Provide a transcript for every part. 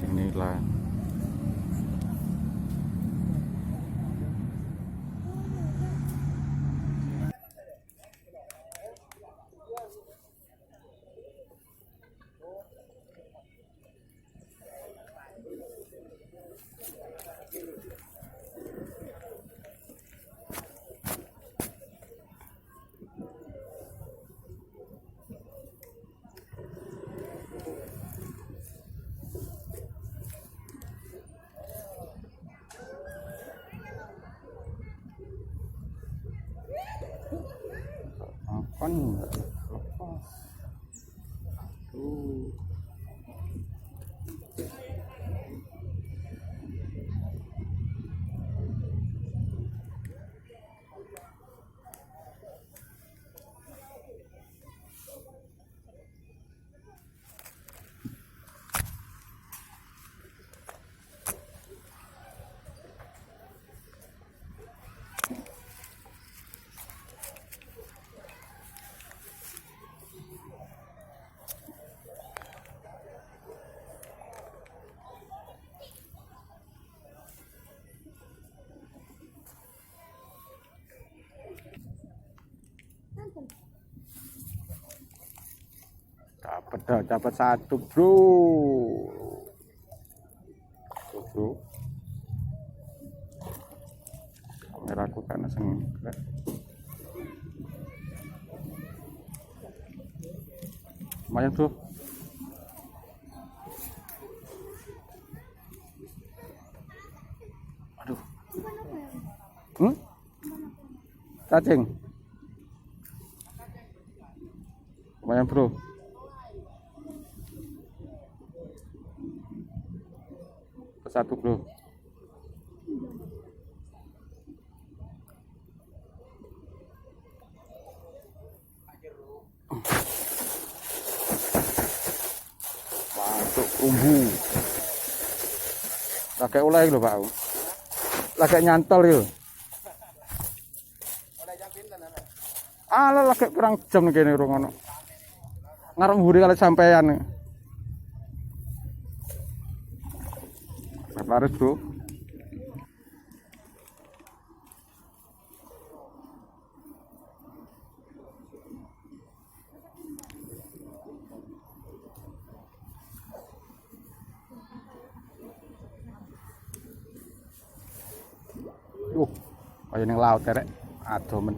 Inilah makan nggak lepas tuh. Dapat satu bro. Tuh, bro. Kameraku karena sengit. Lumayan bro. Aduh. Cacing. Lumayan bro. Satu bro. Masuk umbu. Lagi oleh lho Pak. Lagi nyantol yo. Ala lagi kurang jam kene urung ono. Ngarep mburi kali sampean. Laris bro. Kayak ning laut terek. Aduh men.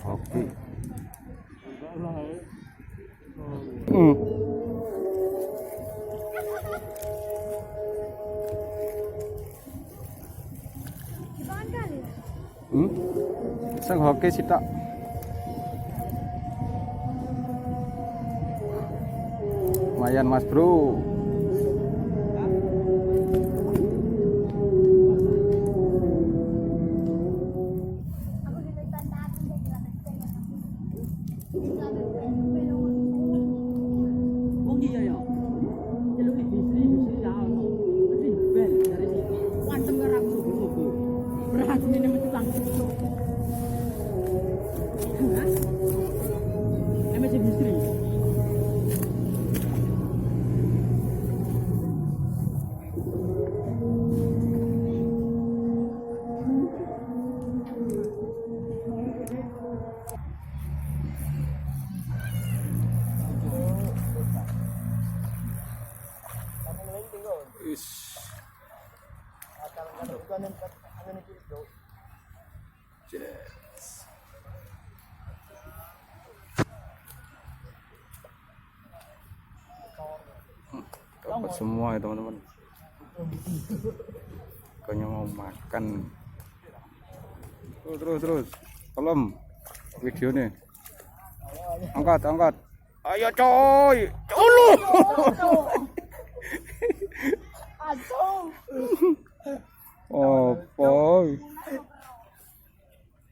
Oke. Sang hoki sih tak. Lumayan mas bro. Dapat semua ya teman-teman. Pokoknya mau makan. Terus. Tolong video nih. Angkat. Ayo coy. Dulu. Oh, boy.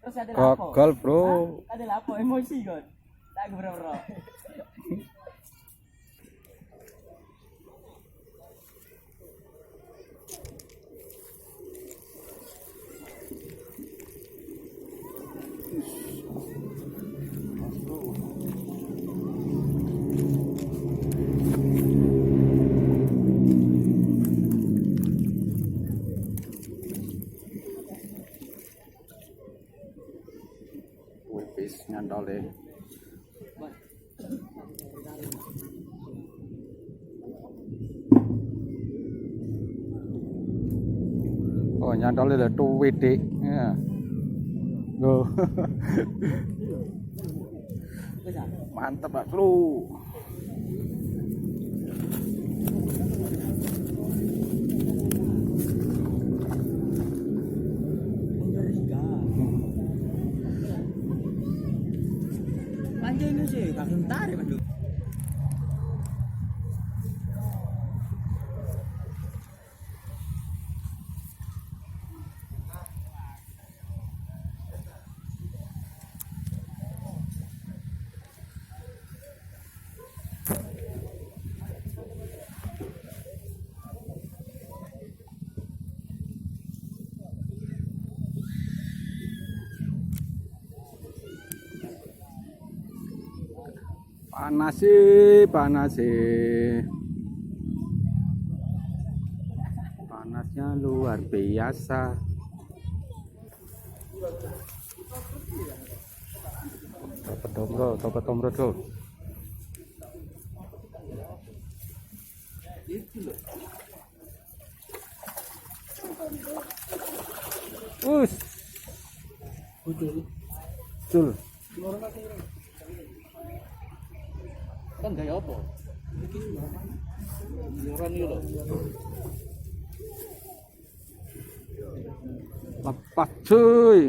Terus ada lapo. Gagal, Bro. Ada lapo emosi kan. Tak gebro-bro. Wis nyantole. Oh, nyantole lho tuwit, Dik. Ya. Loh. Mantep, Pak Bro. Panjangnya sih, kagum tarik Mas. Panas sih, panas sih. Panasnya luar biasa. Topet tombro tuh. Us. Betul. Kan gaya apa? Yoran iki lho. Lepas cuy.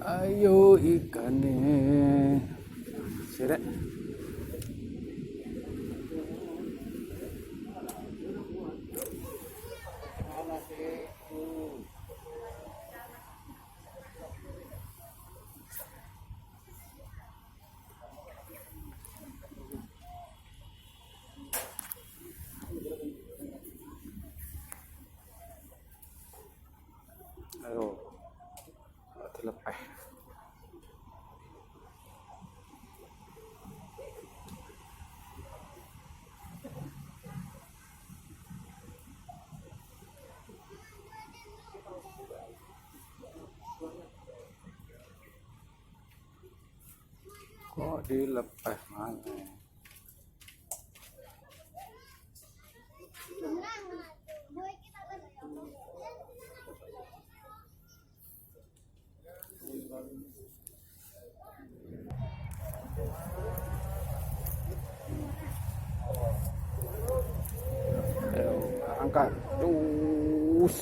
Ayo ikannya. Sirek. Ayo. Dilepeh. Kok dilepeh mana? Ayo, angkat terus.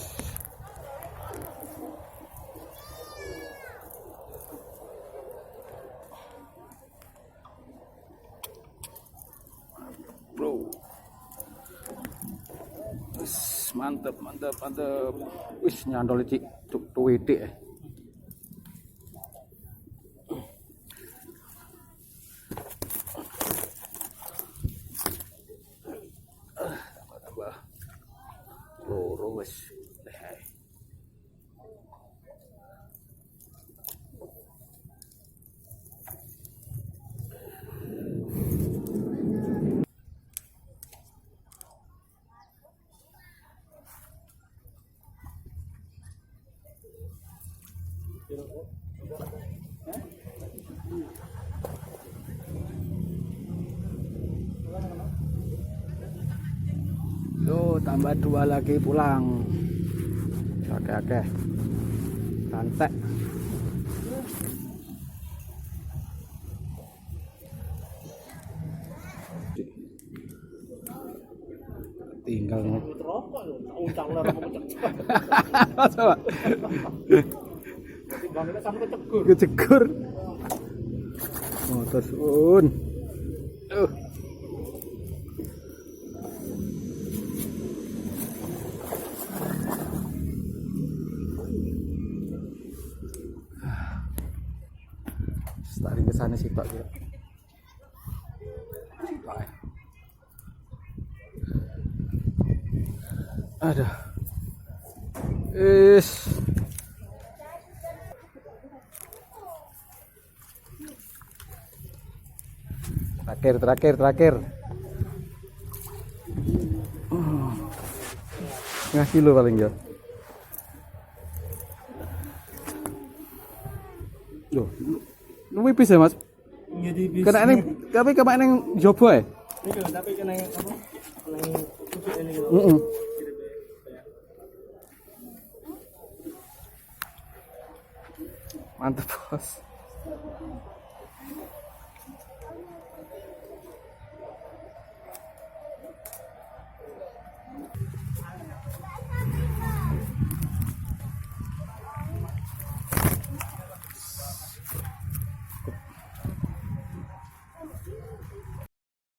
Bro. Wis mantep. Wis nyantol iki tuwitik. Tambah loro wis leh. Yo, tambah 2 lagi pulang. Oke. Santai. Tinggal uncang lah mau kecek. Coba. Bangunnya sampai kecekur. Kecekur. Motor sun. Tarik ke sana sih Pak. Ada. Terakhir. Setengah kilo paling ya. Loh, lu ya Mas? Jadi bis. Kena ini, tapi kemana yang jobo ya? Iya, tapi kena apa? Kena tusuk ini. Mantap bos.